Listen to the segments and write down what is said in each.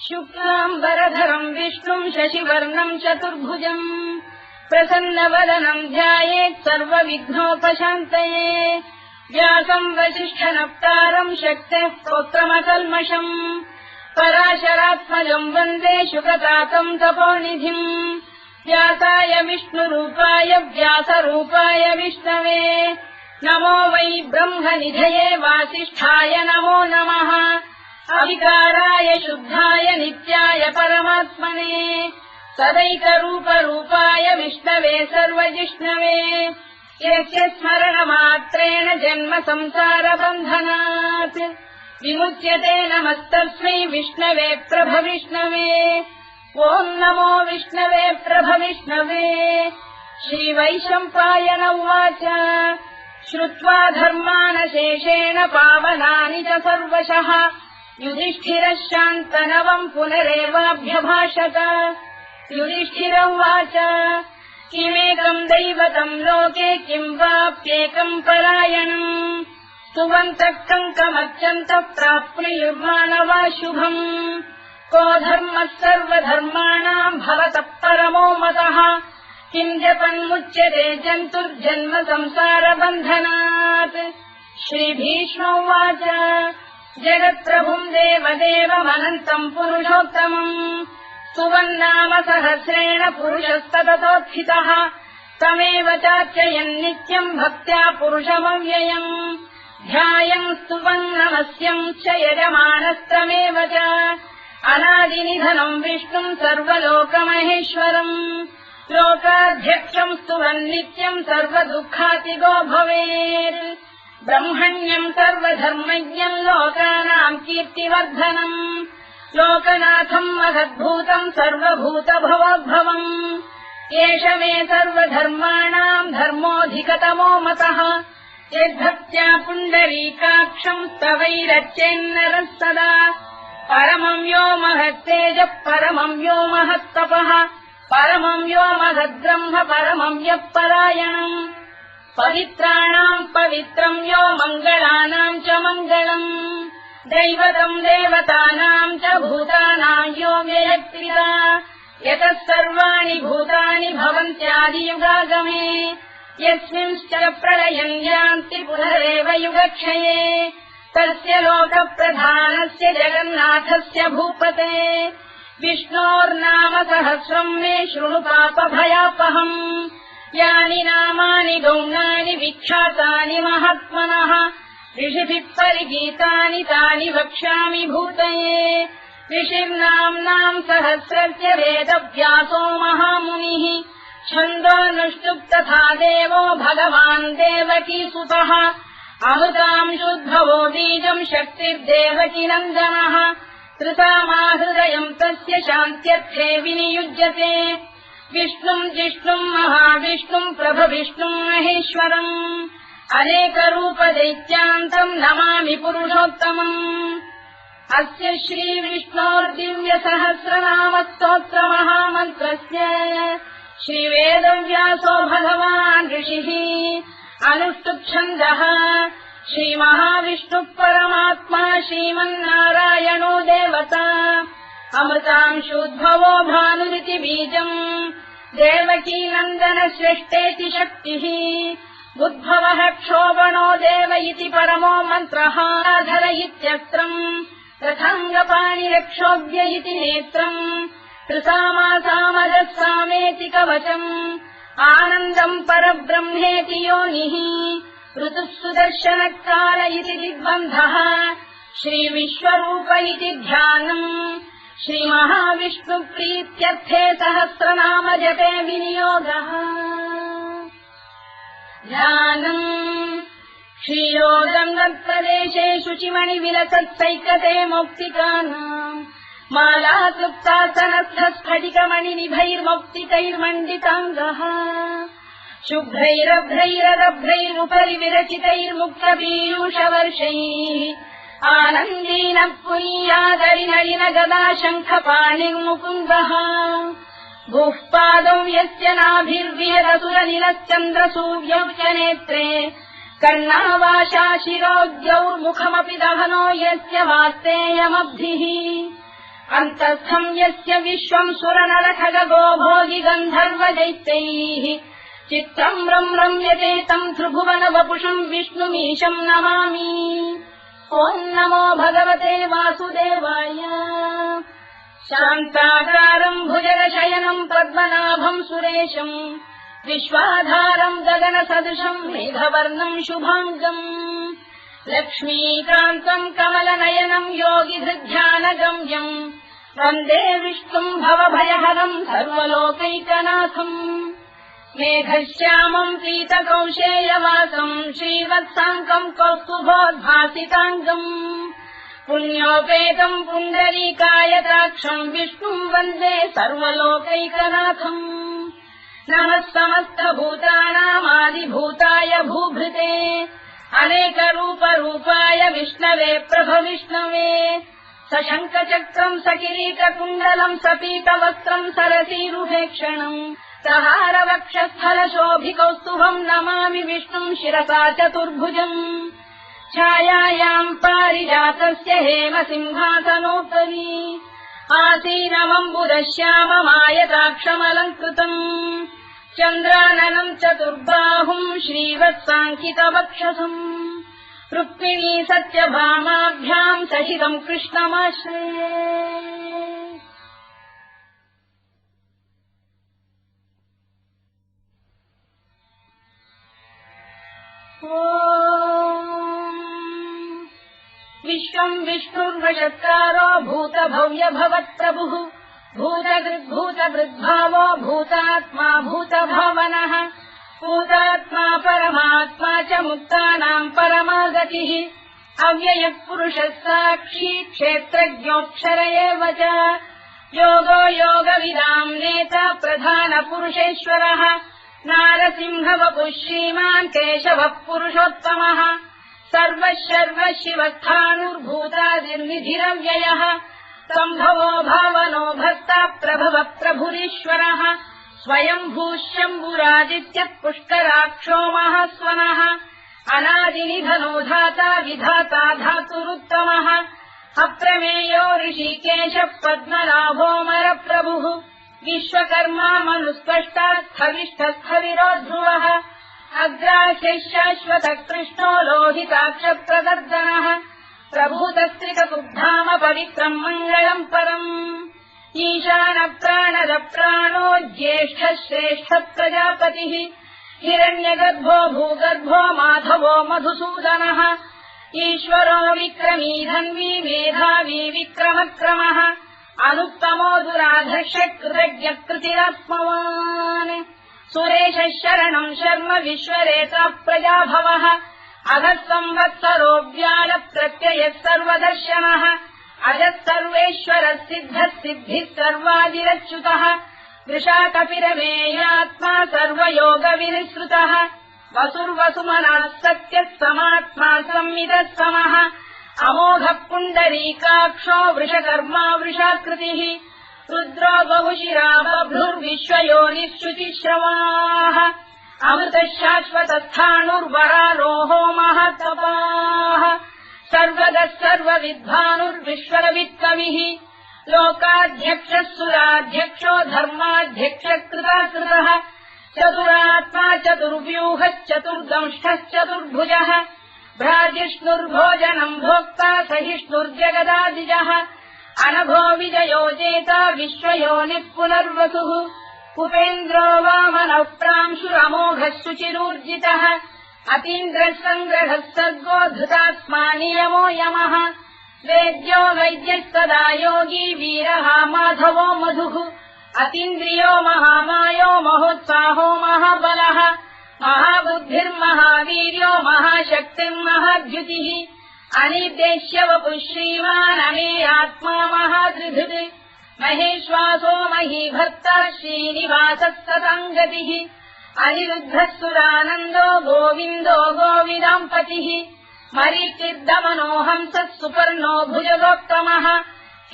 शुक्लाम्बरधरम् विष्णुम् शशिवर्णम् चतुर्भुजम् प्रसन्नवदनम् ध्यायेत् सर्वविघ्नोपशान्तये व्यासम् वसिष्ठनप्तारम् शक्तेः पौत्रमकल्मषम् पराशरात्मजम् वन्दे शुकतातम् तपोनिधिम् व्यासाय विष्णुरूपाय व्यासरूपाय विष्णवे नमो वै ब्रह्मनिधये वासिष्ठाय नमो नमः अविकाराय शुद्धाय नित्याय परमात्मने सदैकरूपरूपाय विष्णवे सर्वजिष्णवे यस्य स्मरणमात्रेण जन्म संसारबन्धनात् विमुच्यते नमस्तस्मै विष्णवे प्रभविष्णवे ॐ नमो विष्णवे प्रभविष्णवे श्रीवैशम्पायन उवाच श्रुत्वा धर्मानशेषेण पावनानि च सर्वशः युधिष्ठिरः शान्तनवम् पुनरेवाभ्यभाषत युधिष्ठिर उवाच किमेकम् दैवतम् लोके किम् वाप्येकम् परायणम् सुवन्तः कङ्कमर्चन्तः प्राप्नुयुर्मानवा शुभम् को धर्मः सर्वधर्माणाम् भवतः परमो मतः किम् जपन्मुच्यते जन्तुर्जन्म संसारबन्धनात् श्रीभीष्म उवाच जगत्प्रभुम् देवदेवमनन्तम् पुरुषोत्तमम् सुवन्नाम सहस्रेण पुरुषस्तततोत्थितः तमेव चार्चयन् नित्यम् भक्त्या पुरुषमव्ययम् ध्यायम् स्तुवन्नमस्यम् च यजमानस्तमेव च अनादिनिधनम् विष्णुम् सर्वलोकमहेश्वरम् लोकाध्यक्षम् स्तुवन्नित्यम् सर्वदुःखातिगो भवेत् ब्रह्मण्यम् सर्वधर्मज्ञम् लोकानाम् कीर्तिवर्धनम् लोकनाथम् महद्भूतम् सर्वभूतभवोद्भवम् एष मे सर्वधर्माणाम् धर्मोऽधिकतमो मतः यद्भक्त्या पुण्डरीकाक्षम् स्तवैरच्चेन्नरः सदा परमम् यो महत्तेजः परमम् यो महत्तपः परमम् यो महद्ब्रह्म परमम् यः परायणम् पवित्राणाम् पवित्रम् यो मङ्गलानाम् च मङ्गलम् दैवतम् देवतानाम् च भूतानाम् यो व्ययक्रिया यतः सर्वाणि भूतानि भवन्त्यादियुगागमे यस्मिंश्च प्रलयम् यान्ति पुनरेव युगक्षये तस्य लोकप्रधानस्य जगन्नाथस्य भूपते विष्णोर्नाम सहस्रम् मे शृणु पापभयापहम् यानि नामानि गौणानि विख्यातानि महात्मनः ऋषिभिः परिगीतानि तानि वक्ष्यामि भूतये ऋषिर्नाम्नाम् सहस्रस्य वेदव्यासो महामुनिः छन्दोऽनुष्टुप् तथा देवो भगवान् देवकीसुतः अमृतांशुद्भवो बीजम् शक्तिर्देवकीनन्दनः कृतामाहृदयम् तस्य शान्त्यर्थे विनियुज्यते विष्णुम् जिष्णुम् महाविष्णुम् प्रभविष्णुम् महेश्वरम् अनेकरूपदैत्यान्तम् नमामि पुरुषोत्तमम् अस्य श्रीविष्णोर्दिव्यसहस्रनामस्तोत्रमहामन्त्रस्य श्रीवेदव्यासो भगवान् ऋषिः अनुष्टुप्छन्दः श्रीमहाविष्णुः परमात्मा श्रीमन्नारायणो देवता अमृतांशोद्भवो भानुरिति बीजम् देवकीनन्दनश्रेष्ठेति शक्तिः उद्भवः क्षोभणो देव इति परमो मन्त्रः धर इत्यस्त्रम् रथाङ्गपाणिरक्षोभ्य इति नेत्रम् त्रिसामासामजः सामेति कवचम् आनन्दम् परब्रह्मेति योनिः ऋतुः सुदर्शनकाल इति दिग्बन्धः श्रीविश्वरूप इति ध्यानम् श्रीमहाविष्णुप्रीत्यर्थे सहस्रनाम जपे विनियोगः ध्यानम् क्षीरोदङ्गप्रदेशे शुचिमणिविलसत्सैकते मौक्तिकानाम् मालाक्लुप्तासनस्थस्फटिकमणिनिभैर्मौक्तिकैर्मण्डिताङ्गः शुभ्रैरभ्रैरदभ्रैरुपरि विरचितैर्मुक्तपीयूषवर्षैः आनन्दीनः पुरीयादरिनलिन गदा शङ्खपाणिर्मुकुन्दः भूः पादौ यस्य नाभिर्विहरसुरनिलश्चन्द्रसूर्यौ च नेत्रे कर्णावाशा शिरोद्यौर्मुखमपि दहनो यस्य वास्तेयमब्धिः अन्तस्थम् यस्य विश्वम् सुरनरखगो भोगि गन्धर्वदैत्यैः चित्रम् रम्यते तम् त्रिभुवन वपुषम् विष्णुमीशम् नमामि। ॐ नमो भगवते वासुदेवाय। शान्ताकारम् भुजगशयनम् पद्मनाभम् सुरेशम् विश्वाधारम् गगनसदृशम् मेघवर्णम् शुभाङ्गम् लक्ष्मीकान्तम् कमलनयनम् योगिहृध्यानगम्यम् वन्दे विष्णुम् भवभयहरम् सर्वलोकैकनाथम् मेघश्यामम् पीतकौशेयवासम् श्रीवत्साङ्कम् कौस्तुभोद्भासिताङ्गम् पुण्योपेतम् पुण्डरीकायताक्षम् विष्णुम् वन्दे सर्वलोकैकनाथम् नमः समस्तभूतानामादिभूताय भूभृते अनेकरूपरूपाय विष्णवे प्रभविष्णवे सशङ्खचक्रम् सकिरीटकुण्डलम् सपीतवस्त्रम् सरसीरुहेक्षणम् सहारवक्षस्थलशोभिकौस्तुभम् नमामि विष्णुम् शिरसा चतुर्भुजम् छायायाम् पारिजातस्य हेमसिंहासनोपरि आसीनमम्बुदश्याममायताक्षमलङ्कृतम् चन्द्राननम् चतुर्बाहुम् श्रीवत्साङ्कितवक्षसम् रुक्मिणी सत्यभामाभ्याम् सहितम् कृष्णमाश्रये। विश्वम् विष्णुर्वशत्कारो भूतभव्य भवत्प्रभुः भूतभृद्भावो भूतात्मा भूतभावनः भूतात्मा परमात्मा च मुक्तानाम् परमागतिः अव्ययः पुरुषः साक्षी क्षेत्रज्ञोऽक्षर एव च योगो योगविदाम् नेता प्रधानपुरुषेश्वरः नारसिंहवपुः श्रीमान् केशवः पुरुषोत्तमः सर्वः शिवस्थाणुर्भूतादिर्निधिरव्ययः सम्भवो भावनो भक्ता प्रभव प्रभुरीश्वरः स्वयम्भूः शम्भुरादित्यः पुष्कराक्षो महास्वनः अनादिनिधनो धाता विधाता धातुरुत्तमः अप्रमेयो ऋषिकेशः पद्मनाभोऽमरप्रभुः विश्वकर्मा मनुस्पष्टा स्थविष्ठस्थविरो ध्रुवः अग्राह्यः शाश्वतः कृष्णो लोहिताक्षप्रदर्दनः प्रभूतस्त्रिककुब्धाम पवित्रम् मङ्गलम् परम् ईशानप्राणदप्राणो ज्येष्ठः श्रेष्ठः प्रजापतिः हिरण्यगर्भो भूगर्भो माधवो मधुसूदनः ईश्वरो विक्रमी धन्वी मेधावी विक्रमक्रमः अनुत्तमो दुराधर्षः कृतज्ञः कृतिरात्मवान् सुरेशः शरणम् शर्म विश्वरेता प्रजाभवः अधः संवत्सरो व्यालप्रत्ययः सर्वदर्शनः अजः सर्वेश्वरः सिद्धः सिद्धिः सर्वादिरच्युतः वृषाकपिरमेयात्मा सर्वयोगविनिसृतः वसुर्वसुमनः सत्यः समात्मा संविदः समः अमोघः पुण्डरीकाक्षो वृषकर्मा वृषाकृतिः रुद्रो बहुशिरा बभ्रुर्विश्वयोनिः शुचिश्रवाः अमृतः शाश्वतस्थाणुर्वरारोहो महातपाः सर्वगः सर्वविद्वानुर्विश्वरवित्कविः लोकाध्यक्षः सुराध्यक्षो धर्माध्यक्षः कृताकृतः चतुरात्मा चतुर्व्यूहश्चतुर्दंष्टश्चतुर्भुजः भ्राजिष्णुर्भोजनम् भोक्ता सहिष्णुर्जगदादिजः अनघो विजयो जेता विश्वयोनिः पुनर्वसुः उपेन्द्रो वामनः प्रांशुरमोघः शुचिरूर्जितः अतीन्द्रः सङ्ग्रहः सर्गो धृतात्मा नियमो यमः वेद्यो वैद्यः सदा योगी वीरः माधवो मधुः अतीन्द्रियो महामायो महोत्साहो महाबलः महाबुद्धिर्महावीर्यो महाशक्तिर्महाद्युतिः अनिर्देश्य वपुः श्रीमान् अमेयात्मा महाधृधृत् महेश्वासो महीभक्तः श्रीनिवासः सताङ्गतिः अनिरुद्धः सुरानन्दो गोविन्दो गोविदाम्पतिः मरीचिर्दमनो हंसः सुपर्णो भुजगोत्तमः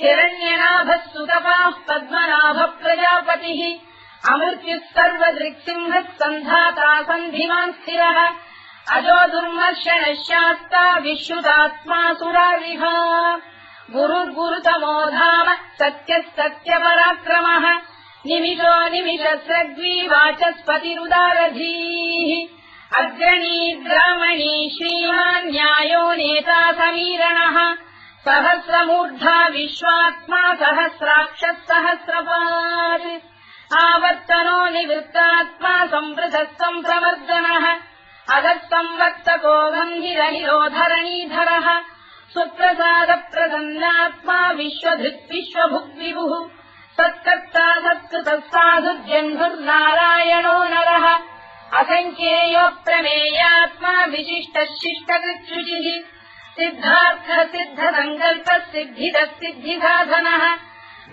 हिरण्यनाभः सुतपाः पद्मनाभः प्रजापतिः अमृत्युः सर्वदृक्सिंहः सन्धाता सन्धिमान् स्थिरः अजो दुर्मर्षणः शास्ता विश्रुतात्मा सुरारिः गुरुर्गुरुतमो धाम सत्यः सत्यपराक्रमः निमिषो निमिषस्रग्वी वाचस्पतिरुदारधीः अग्रणी ग्रामणी श्रीमान् न्यायो नेता समीरणः सहस्रमूर्धा विश्वात्मा सहस्राक्षः सहस्रपात् आवर्तनो निवृत्तात्मा संवृतः सम्प्रवर्धनः अधः संवत्तको गम्भीरनिरोधरणीधरः सुप्रसादप्रसन्नात्मा विश्वधृत् विश्वभुग्विभुः सत्कर्ता सत्कृतः साधुर्जन्धुर्नारायणो नरः असङ्ख्येयो प्रमेयात्मा विशिष्टः शिष्टकृच्छुचिः सिद्धार्थः सिद्धसङ्कल्पः सिद्धिदः सिद्धिसाधनः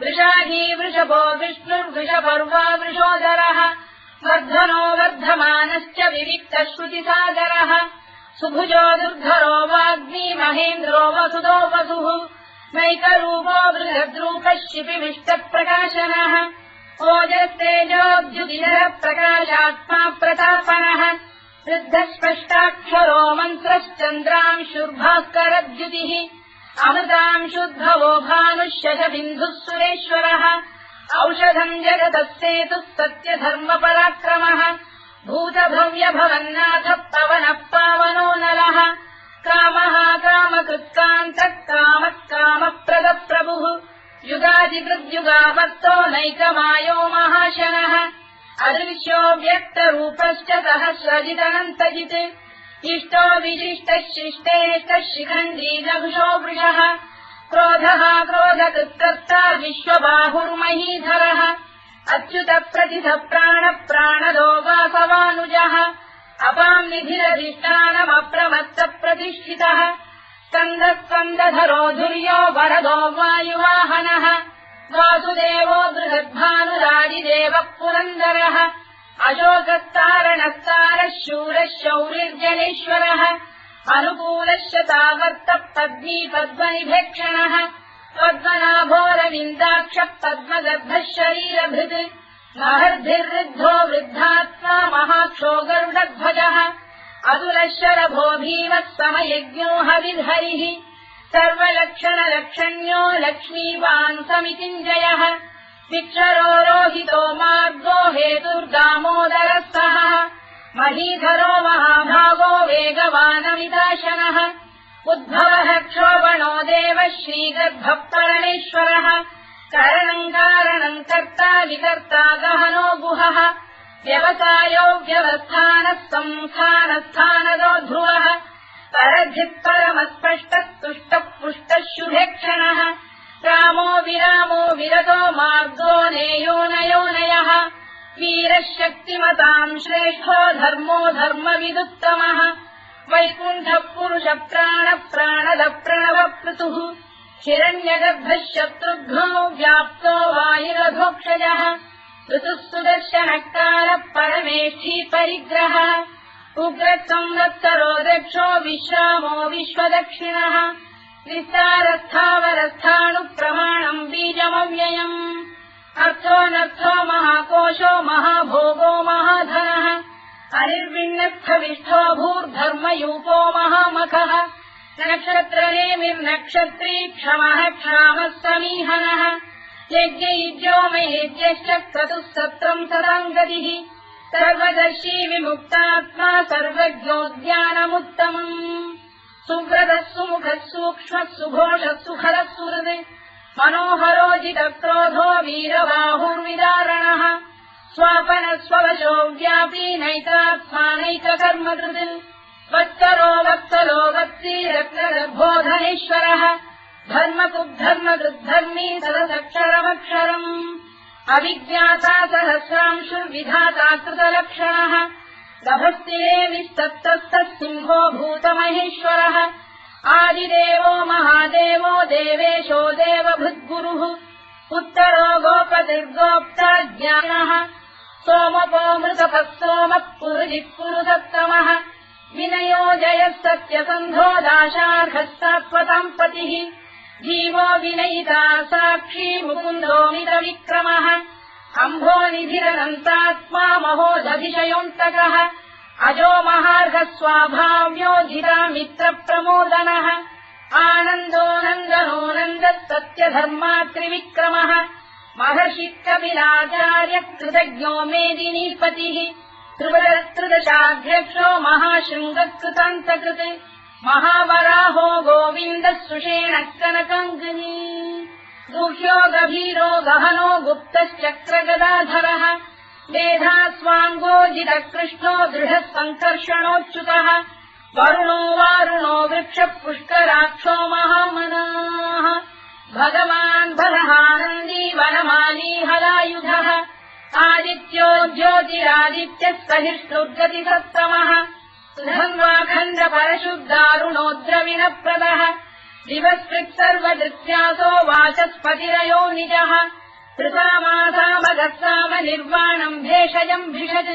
वृषाही वृषभो विष्णुर्वृषपर्वा वृषोदरः वर्धनो वर्धमानश्च विविक्तः श्रुतिसागरः सुभुजो दुर्धरो वाग्मी महेन्द्रो वसुदो वसुः नैकरूपो बृहद्रूपः शिपिविष्टप्रकाशनः ओजस्तेजोद्युतिधरः प्रकाशात्मा प्रतापनः वृद्धः स्पष्टाक्षरो मन्त्रश्चन्द्रांशुर्भास्करद्युतिः अमृतांशुद्भवो भानुः शशबिन्दुः सुरेश्वरः औषधम् जगतः सेतुः सत्यधर्मपराक्रमः भूतभव्यभवन्नाथः पवनः पावनो नलः कामः कामकृत्कान्तः कामः कामप्रदप्रभुः युगादिकृद्युगावर्तो नैकमायो महाशनः अदृश्यो व्यक्तरूपश्च सहस्रजिदनन्तजित् इष्टो विशिष्टः शिष्टेष्टः शिखण्डी नभुषो वृषः क्रोधः क्रोधकृत्कर्ता विश्वबाहुर्महीधरः अच्युतः प्रतिथः प्राणः प्राणदो वासवानुजः अपाम् निधिरधिष्ठानमप्रमत्तप्रतिष्ठितः स्कन्दः स्कन्दधरो धुर्यो वरदो वायुवाहनः वासुदेवो बृहद्भानुरादिदेवः पुरन्दरः अशोकस्तारणस्तारः शूरः शौरिर्जनेश्वरः अनुकूलश्च तावर्तः पद्मी पद्मनिभेक्षणः पद्मनाभोरविन्दाक्षः पद्मगर्भः शरीरभृत् महर्भिर्वृद्धो वृद्धात्मा महाक्षो गरुडध्वजः अतुलः शरभो भीमः समयज्ञो हविर्हरिः सर्वलक्षणलक्षण्यो लक्ष्मीवान् समितिञ्जयः विक्षरो रोहितो मार्गो हेतुर्दामोदरः सहः महीधरो महाभागो वेगवानमिदाशनः उद्भवः क्षोभणो देवः श्रीगर्भः परमेश्वरः करणम् कारणम् कर्ता विकर्ता गहनो गुहः व्यवसायो व्यवस्थानः संस्थानस्थानदो ध्रुवः परधिः परमस्पष्टः तुष्टः पुष्टः शुभेक्षणः रामो विरामो विरतो मार्गो नेयोनयोनयः वीरः शक्तिमताम् श्रेष्ठो धर्मो धर्मविदुत्तमः वैकुण्ठः पुरुषः प्राणः प्राणदः प्रणवपृतुः हिरण्यगर्भः शत्रुघ्नो व्याप्तो वायुरधोक्षजः ऋतुः सुदर्शनः कालः परमेष्ठी परिग्रहः उग्रः संवत्सरो दक्षो विश्रामो विश्वदक्षिणः विस्तारस्थावरस्थाणुप्रमाणम् बीजमव्ययम् अर्थोऽनर्थो महाकोशो महाभोगो महाधनः अनिर्विण्णस्थविष्ठो भूर्धर्मयूपो महामखः नक्षत्रनेमिर्नक्षत्री क्षमः क्षामः समीहनः यज्ञयुज्यो महेज्यश्च क्रतुः सत्रम् सदाम् गतिः सर्वदर्शी विमुक्तात्मा सर्वज्ञोद्यानमुत्तमम् सुव्रतः सुमुखः सूक्ष्मः सुघोषः सुखदः सुहृत् मनोहरोजितक्रोधो वीरबाहुर्विदारणः स्वापनः स्ववशो व्यापी नैतात्मा नैककर्मकृत् वत्सरो वत्सलो वत्सी रत्नगर्भोधनेश्वरः धर्मकुद्धर्मकृद्धर्मी सदसक्षरमक्षरम् अविज्ञाता सहस्रांशुर्विधाता कृतलक्षणः गभस्तिरे विस्तप्तस्तः सिंहो भूतमहेश्वरः आदिदेवो महादेवो देवेशो देवभृद्गुरुः उत्तरो गोपतिर्गोप्ता ज्ञानः सोमपो मृतपः सोमः पुरुजिः पुरुषोत्तमः विनयो जयः सत्यसन्धो दाशार्हः सात्वताम् पतिः जीवो विनयिता साक्षी मुकुन्दोमितविक्रमः अम्भोनिधिरनन्तात्मा महोदधिशयोऽन्तकः अजो महार्घ स्वाभाव्यो जिता मित्र प्रमोदनः आनन्दो नन्दनो नन्दः सत्यधर्मा त्रिविक्रमः महर्षि कपिलाचार्य कृतज्ञो मेदिनीपतिः त्रिदशाध्यक्षो महाशृङ्गकृतान्तकृत् महावराहो गोविन्दः सुषेण कनकाङ्गनी गुह्यो गभीरो गहनो गुप्तश्चक्रगदाधरः मेधास्वाङ्गोजितकृष्णो दृढः सङ्कर्षणोच्युतः वरुणो वारुणो वृक्षः पुष्कराक्षो महामनाः भगवान् बलहानन्दी वनमाली हलायुधः आदित्यो ज्योतिरादित्यः सहिष्णुर्गतिसत्तमः सुधन्वाखण्ड परशुद्धारुणोद्रविणप्रदः दिवस्कृत् सर्वदृत्यासो वाचस्पतिरयो निजः कृतामासामगस्साम निर्वाणम् भेषजम् भिषज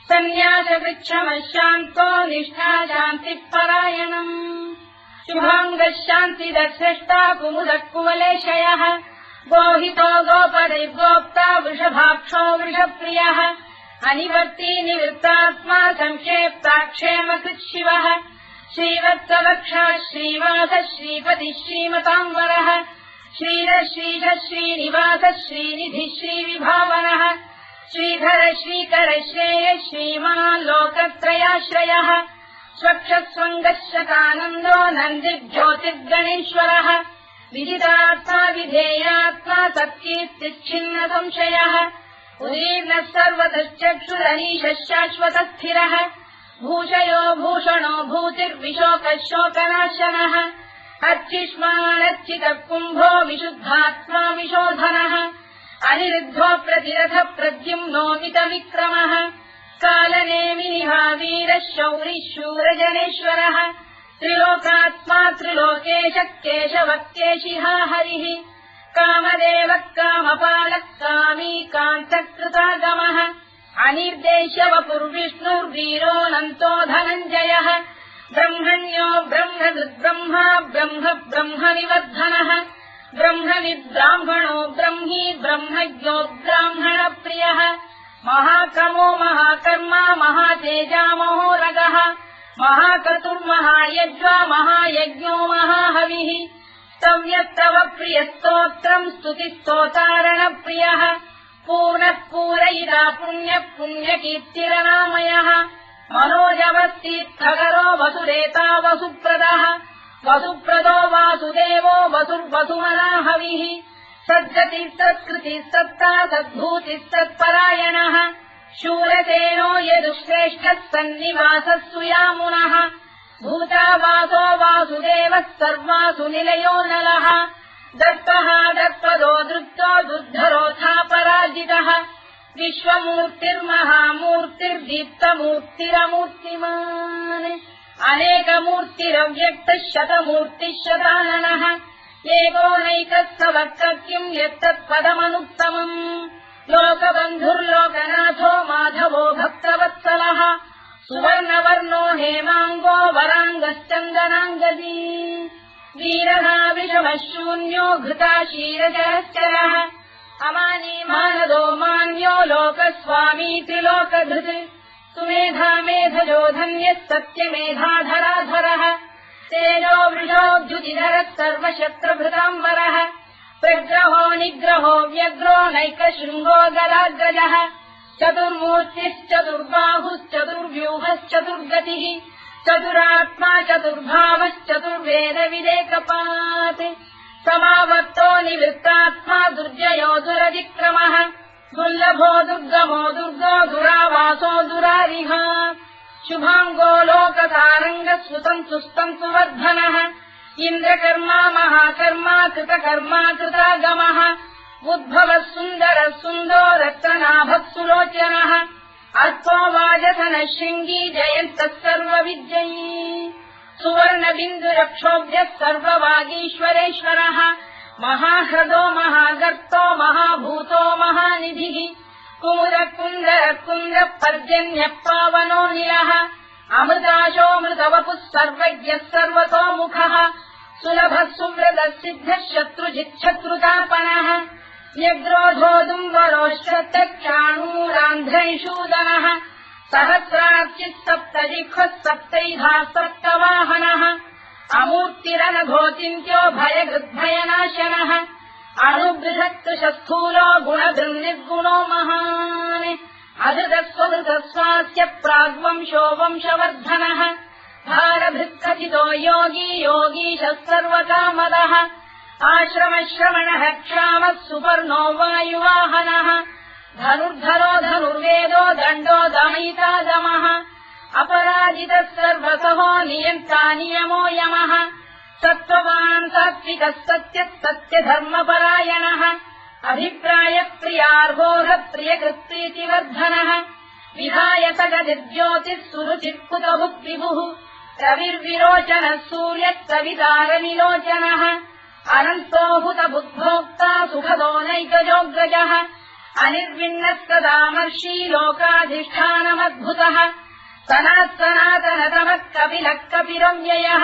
सन्न्यासवृक्षमशान्तो निष्ठा शान्तिः परायणम् शुभाङ्गः शान्तिदश्रेष्टा कुमुदः कुवलेशयः गोहितो गोपदैर्गोप्ता वृषभाक्षो वृषप्रियः अनिवर्ती निवृत्तात्मा संक्षेप्ताक्षेमकृत् शिवः श्रीवत्सवक्षः श्रीवासः श्रीपतिः श्रीमताम्बरः श्रीधः श्रीधः श्रीनिवासः श्रीनिधिः श्रीविभावनः श्रीधर श्रीकर श्रेयः श्रीमान् लोकत्रयाश्रयः स्वक्षस्वङ्गः शतानन्दो नन्दिर्ज्योतिर्गणेश्वरः विदितात्मा विधेयात्मा तत्कीर्तिच्छिन्न संशयः उदीर्णः सर्वतश्चक्षुरनीशः शाश्वतस्थिरः भूषयो भूषणो भूतिर्विशोकः शोकनाशनः अर्चिष्मानर्चितः कुम्भो विशुद्धात्मा विशोधनः अनिरुद्धो प्रतिरथ प्रद्युम्नोमितविक्रमः कालनेमिनिः वीरः शौरिः शूरजनेश्वरः त्रिलोकात्मा त्रिलोकेशः केशवः केशिहा हरिः कामदेवः कामपालः कामी कान्तकृतागमः अनिर्देश्यवपुर्विष्णुर्वीरोऽनन्तो धनञ्जयः ब्रह्मण्यो ब्रह्मकृद्ब्रह्मा ब्रह्म ब्रह्मनिवर्धनः ब्रह्मविद्ब्राह्मणो ब्रह्मी ब्रह्मज्ञो ब्राह्मणप्रियः महाक्रमो महाकर्मा महातेजा महोरगः महाक्रतुर्महायज्वा महायज्ञो महाहविः स्तव्यस्तव प्रियस्तोत्रम् स्तुतिस्तोतारणप्रियः पूर्णः पूरयिता पुण्यः पुण्यकीर्तिरनामयः मनोजवस्तीर्थकरो वसुरेता वसुप्रदः वसुप्रदो वासुदेवो वसुर्वसुमनाहविः सद्गतिः सत्कृतिः सत्ता सद्भूतिः सत्परायणः शूरसेनो यदुश्रेष्ठः सन्निवासः सुयामुनः भूतावासो वासुदेवः सर्वासु निलयो नलः दत्तः दत्पदो दृप्तो दुर्धरोऽथापराजितः विश्वमूर्तिर्महामूर्तिर्दीप्तमूर्तिरमूर्तिमान् अनेकमूर्तिरव्यक्तः शतमूर्तिः शताननः एकोनैकः सवक्तः किम् यत्तत्पदमनुत्तमम् लोकबन्धुर्लोकनाथो माधवो भक्तवत्सलः सुवर्णवर्णो हेमाङ्गो वराङ्गश्चन्दनाङ्गदी वीरः विषमः शून्यो घृताशीरजरश्चरः अमानी मानदो मान्यो लोकस्वामी त्रिलोकधृत् सुमेधा मेधजो धन्यः सत्यमेधाधराधरः तेजो वृषोऽद्युतिधरः सर्वशस्त्रभृताम्बरः प्रग्रहो निग्रहो व्यग्रो नैकशृङ्गो गदाग्रजः चतुर्मूर्तिश्चतुर्बाहुश्चतुर्व्यूहश्चतुर्गतिः चतुरात्मा चतुर्भावश्चतुर्वेदविदेकपात् समावर्तो निवृत्तात्मा दुर्जयो दुरतिक्रमः दुर्लभो दुर्गमो दुर्गो दुरावासो दुरारिः शुभाङ्गो लोकतारङ्गः सुतन्तु वर्धनः इन्द्रकर्मा महाकर्मा कृतकर्मा कृतागमः उद्भवः सुन्दरः सुन्दो रक्तनाभः सुलोचनः अर्थो वाजसनः शृङ्गी जयन्तः सर्वविद्ययी सुवर्णबिन्दुरक्षोभ्यः सर्ववागीश्वरेश्वरः महाह्रदो महागर्तो महाभूतो महानिधिः कुमुदकुन्दरकुन्दः पर्जन्यः पावनो निलः अमृताशोऽमृतवपुः सर्वज्ञः सर्वतोमुखः सुलभः सुव्रतः सिद्धः शत्रुजिच्छत्रुतापनः व्यग्रोधोदुम्बरोश्चक्षाणूरान्ध्रैषूदनः सहस्रार्चिः सप्तजिह्वः सप्तैधा सप्तवाहनः अमूर्तिरनघोचिन्त्यो भयगृद्भयनाशनः अणुबृहत्कृशस्थूलो गुणभृन्निर्गुणो महान् अधृतस्वधृतस्वास्य प्राग्वंशो वंशवर्धनः भारभृत्कथितो योगी योगीशः सर्वकामदः आश्रमश्रवणः क्षामः सुपर्णो वायुवाहनः धनुर्धरो धनुर्वेदो दण्डो दमयिता दमः अपराजितः सर्वसहो नियन्ता नियमो यमः सत्त्ववान् सात्विकः सत्यः सत्यधर्मपरायणः अभिप्रायप्रियार्होः प्रियकृत्प्रीतिवर्धनः विधायतगतिर्ज्योतिः सुरुचित्कुतभुक्विभुः रविर्विरोचनः सूर्यः सवितारविलोचनः अनन्तो हुतबुद्भोक्ता सुखदो नैकजोऽग्रजः अनिर्विण्णः सदामर्षी लोकाधिष्ठानमद्भुतः सनातनतमः कपिलः कपिरव्ययः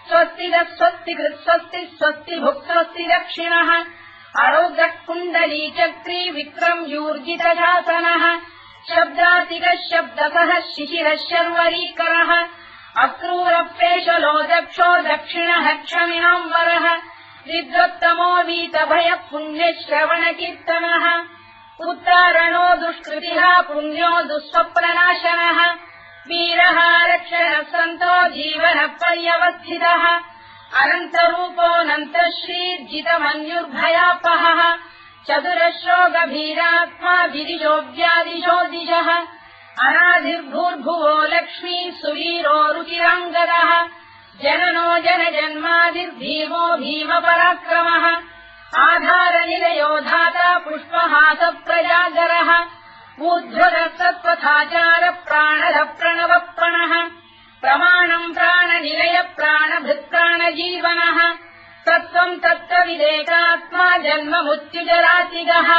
स्वस्तिदः स्वस्तिकृत् स्वस्ति स्वस्तिभुक् स्वस्ति दक्षिणः अरौद्रः कुण्डली चक्री विक्रम्यूर्जितशासनः शब्दातिकः शब्दसः शिशिरः शर्वरीकरः अक्रूरप्रेषलो दक्षो दक्षिणः क्षमिणाम्बरः विद्वत्तमो वीतभयः पुण्यश्रवणकीर्तनः उत्तारणो दुष्कृतिः पुण्यो दुःस्वप्ननाशनः वीरः रक्षणः सन्तो जीवनः पर्यवस्थितः अनन्तरूपोऽनन्तश्रीर्जितमन्युर्भयापहः चतुरश्रो गभीरात्मा विदिशो व्यादिशो दिशः अनाधिर्भूर्भुवो लक्ष्मी सुवीरो रुचिराङ्गदः जननो जनजन्मादिर्भीमो भीमपराक्रमः आधारनिलयो धाता पुष्पहासप्रजागरः ऊर्ध्वरः सत्त्वथाचार प्राणः प्रणवप्रणः प्रमाणम् प्राणनिलय प्राणभृत्प्राणजीवनः तत्त्वम् तत्त्वविदेकात्मा जन्ममृत्युजरातिगः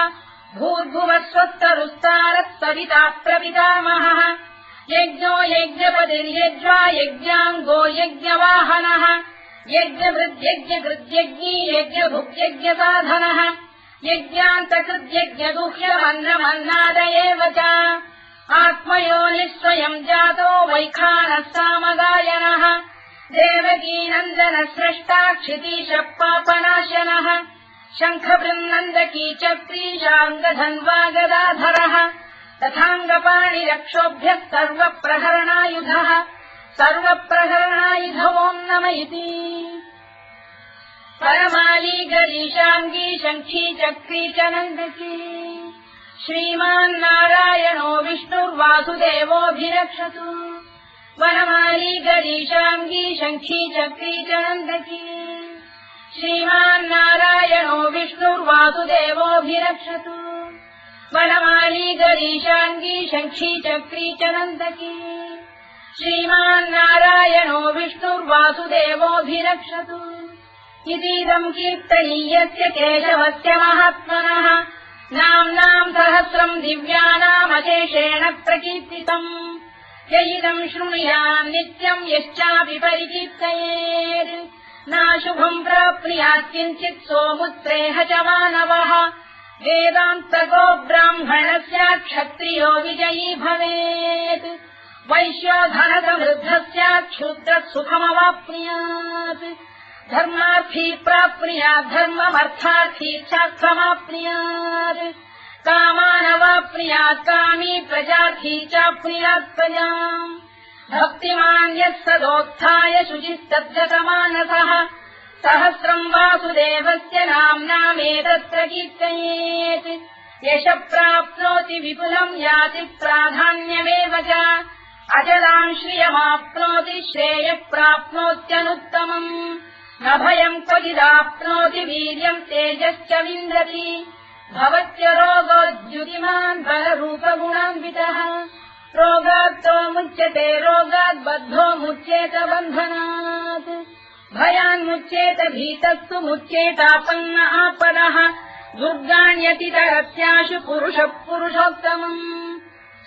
भूर्भुवः स्वस्तरुस्तारः सविता प्रपितामहः यज्ञो यज्ञपतिर्यज्वा यज्ञाङ्गो यज्ञवाहनः यज्ञभृद्यज्ञकृद्यज्ञी यज्ञभुक्यज्ञसाधनः यज्ञान्तकृद्यज्ञगुह्यमन्नमन्नाद एव च आत्मयोनिः स्वयम् जातो वैखानः सामगायनः देवकीनन्दनः स्रष्टा क्षितीशः पापनाशनः शङ्खबृन्नन्दकी चक्रीशाङ्गधन्वा गदाधरः तथाङ्गपाणिरक्षोभ्यः सर्वप्रहरणायुधः सर्वप्रहरणायुधवोम् नम इति परमाली गरीशाङ्गी शङ्खी चक्री च नन्दकी श्रीमान्नारायणो विष्णुर्वासुदेवोऽभिरक्षतु वनमाली गरीशाङ्गी शङ्खी चक्री च नन्दकी श्रीमान्नारायणो विष्णुर्वासुदेवोऽभिरक्षतु वनमाली गरीशाङ्गी शङ्खी चक्री च नन्दकी श्रीमान्नारायणो विष्णुर्वासुदेवोऽभिरक्षतु इतीदम् कीर्तनीयस्य केशवस्य महात्मनः नाम्नाम् सहस्रम् दिव्यानामशेषेण प्रकीर्तितम् य इदम् शृणुयाम् नित्यम् यश्चापि परिकीर्तयेत् नाशुभम् प्राप्नुयात् किञ्चित् सोमुत्रेह च मानवः वेदान्तको ब्राह्मणस्य क्षत्रियो विजयी भवेत् वैश्यो धनसमृद्धस्य क्षुद्रः सुखमवाप्नुयात् धर्मार्थी प्राप्नुयात् धर्ममर्थार्थी चार्थमाप्नुयात् कामानवाप्नुयात् कामी प्रजार्थी चाप्नुयात् प्रजाम् भक्तिमान् यः सदोत्थाय शुचिस्तद्धतमानसः सहस्रम् वासुदेवस्य नाम्नामेतत्र कीर्तयेत् यशः प्राप्नोति विपुलम् याति प्राधान्यमेव च अचलाम् श्रियमाप्नोति श्रेयः प्राप्नोत्यनुत्तमम् न भयम् क्वचिदाप्नोति वीर्यम् तेजश्च विन्दति भवत्य रोगोद्युतिमान् बलरूपगुणान्वितः रोगात्तो मुच्यते रोगात् बद्धो मुच्येत बन्धनात् भयान्मुच्येत भीतस्तु मुच्येतापन्न आपदः दुर्गाण्यतितरत्याशु पुरुषः पुरुषोत्तमम्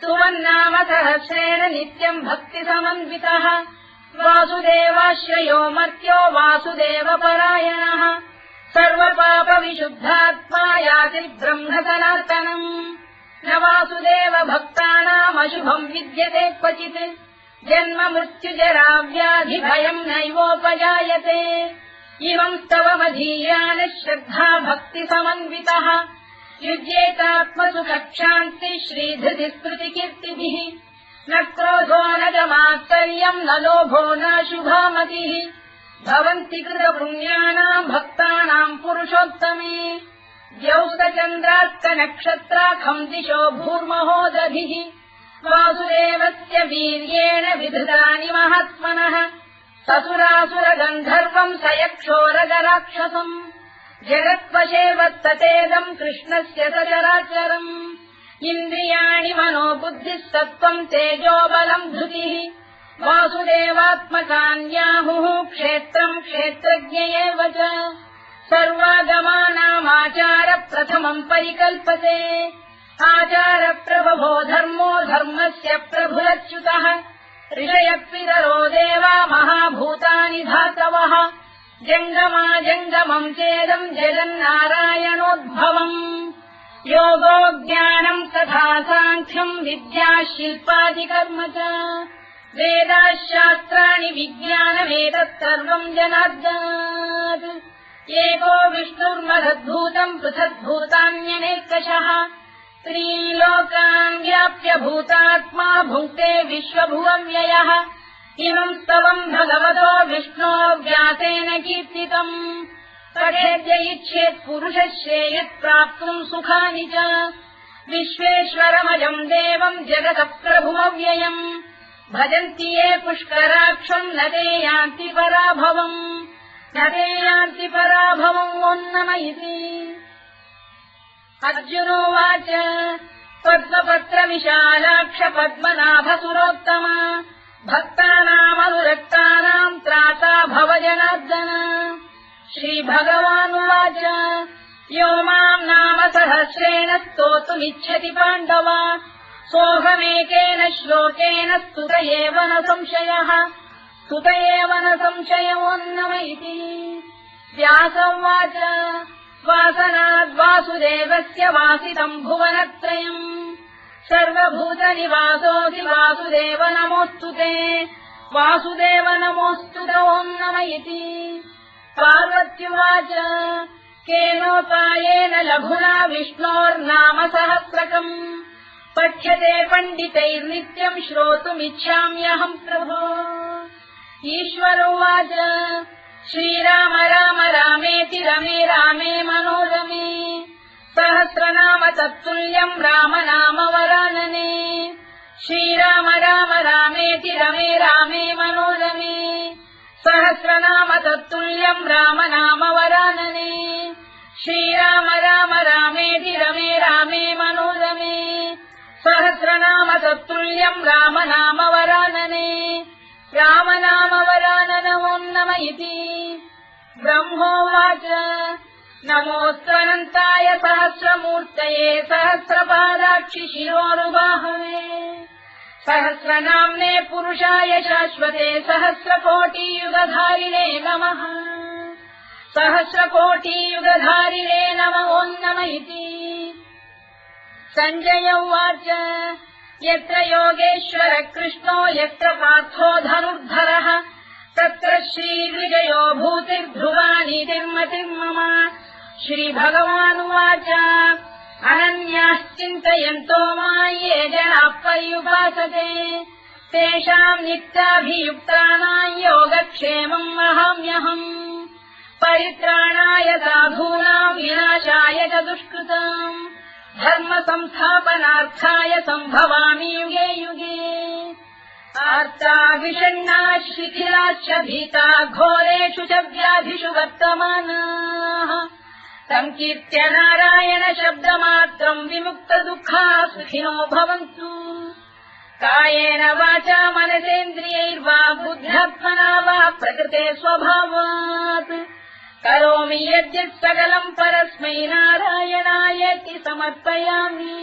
सुवन्नाम सहस्रेण नित्यम् भक्तिसमन्वितः वासुदेवाश्रयो मर्त्यो वासुदेवपरायणः सर्वपापविशुद्धात्मा याति ब्रह्म सनातनम् न वासुदेव भक्तानामशुभम् विद्यते क्वचित् जन्म मृत्युजरा व्याधि भयम् नैवोपजायते इमम् स्तवमधीयानः श्रद्धा भक्ति समन्वितः युज्येतात्मसुखक्षान्ति श्रीधृति स्मृतिकीर्तिभिः न क्रोधो न च मात्सर्यम् न लोभो न शुभामतिः भवन्ति कृतपुण्यानाम् भक्तानाम् पुरुषोत्तमे द्यौस्तचन्द्रास्तनक्षत्राखम् दिशो भूर्महो दधिः वासुदेवस्य वीर्येण विधृतानि महात्मनः ससुरासुरगन्धर्वम् स यक्षोरगराक्षसम् जगत्वशे वत्ततेदम् कृष्णस्य सचराचरम् इन्द्रियाणि मनो बुद्धिः सत्त्वम् तेजोबलम् धृतिः वासुदेवात्मकान्याहुः क्षेत्रम् क्षेत्रज्ञ एव च सर्वागमानामाचार प्रथमम् परिकल्पते आचारप्रभवो धर्मो धर्मस्य प्रभुरच्युतः ऋषयपितरो देवा महाभूतानि धातवः जङ्गमाजङ्गमम् चेदम् जगन्नारायणोद्भवम् योगो ज्ञानम् तथा साङ्ख्यम् विद्या शिल्पादिकर्म च वेदाः शास्त्राणि विज्ञानमेतत् सर्वम् जनार्दनात् एको विष्णुर्महद्भूतम् पृथग्भूतान्यनेकशः त्रीन् लोकान् व्याप्य भूतात्मा भुङ्क्ते विश्वभुवव्ययः इमम् स्तवम् भगवतो विष्णो व्यासेन कीर्तितम् पठेद्य इच्छेत् पुरुषः श्रेयत् प्राप्तुम् सुखानि च विश्वेश्वरमजम् देवम् जगतः प्रभुमव्ययम् भजन्ति ये पुष्कराक्षम् न ते यान्ति पराभवम् ओन्नमयिति अर्जुनोवाच पद्मपत्रविशालाक्ष पद्मनाभसुरोत्तम भक्तानामनुरक्तानाम् त्राता भव जनार्दन श्रीभगवानुवाच यो माम् नाम सहस्रेण स्तोतुमिच्छति पाण्डव सोऽहमेकेन श्लोकेन स्तुत एव न संशयोऽन्नमयिति व्यासोवाच वासनाद्वासुदेवस्य वासितम् भुवनत्रयम् सर्वभूतनिवासोऽसि वासुदेव नमोऽस्तु ते वासुदेव नमोऽस्तु ओन्नमयिति पार्वत्युवाच केनोपायेन लघुना विष्णोर्नाम सहस्रकम् पठ्यते पण्डितैर्नित्यम् श्रोतुमिच्छाम्यहम् प्रभो ईश्वरोवाच श्रीराम राम रामेति रमे रामे मनोरमे सहस्रनाम तत्तुल्यम् राम नाम वरानने श्रीराम राम रामेति रमे रामे मनोरमे सहस्रनाम तत्तुल्यम् राम नाम वरानने श्रीराम राम रामेति रमे रामे मनोरमे सहस्रनाम तत्तुल्यम् राम नाम वरानने राम नाम वराननमोन्नमयिति ब्रह्मोवाच नमोऽस्त्वनन्ताय सहस्रमूर्तये सहस्रपादाक्षि शिरोरुबाहवे सहस्रनाम्ने पुरुषाय शाश्वते सहस्रकोटियुगधारिणे नमः सहस्रकोटियुगधारिणे नमोन्नमयिति सञ्जय उवाच यत्र योगेश्वर कृष्णो यत्र पार्थो धनुर्धरः तत्र श्रीविजयो भूतिर्ध्रुवानीतिर्मतिर्मम श्रीभगवानुवाच अनन्याश्चिन्तयन्तो मां ये जनाः पर्युपासते तेषाम् नित्याभियुक्तानाम् योगक्षेमम् वहाम्यहम् परित्राणाय साधूनाम् विनाशाय च दुष्कृताम् धर्म संस्थापनार्थाय सम्भवामि युगे युगे आर्ता विषण्णाः शिथिलाश्च भीता घोरेषु च व्याधिषु वर्तमानाः संकीर्त्य नारायण शब्दमात्रम् विमुक्त दुःखाः सुखिनो भवन्तु कायेन वाचा मनसेन्द्रियैर्वा बुद्ध्यात्मना वा प्रकृते स्वभावात् करोमि यद्यत् सकलम् परस्मै नारायणायेति समर्पयामि।